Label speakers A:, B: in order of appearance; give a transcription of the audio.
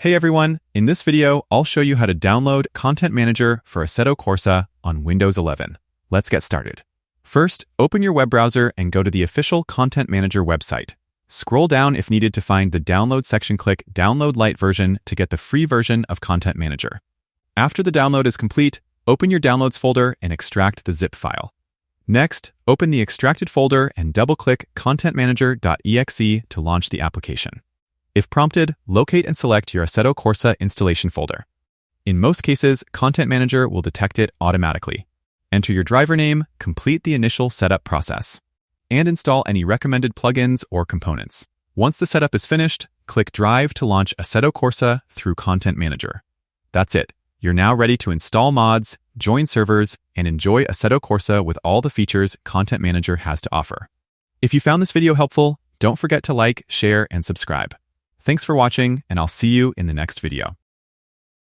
A: Hey everyone, in this video, I'll show you how to download Content Manager for Assetto Corsa on Windows 11. Let's get started. First, open your web browser and go to the official Content Manager website. Scroll down if needed to find the download section, click Download Lite version to get the free version of Content Manager. After the download is complete, open your Downloads folder and extract the zip file. Next, open the extracted folder and double-click contentmanager.exe to launch the application. If prompted, locate and select your Assetto Corsa installation folder. In most cases, Content Manager will detect it automatically. Enter your driver name, complete the initial setup process, and install any recommended plugins or components. Once the setup is finished, click Drive to launch Assetto Corsa through Content Manager. That's it. You're now ready to install mods, join servers, and enjoy Assetto Corsa with all the features Content Manager has to offer. If you found this video helpful, don't forget to like, share, and subscribe. Thanks for watching, and I'll see you in the next video.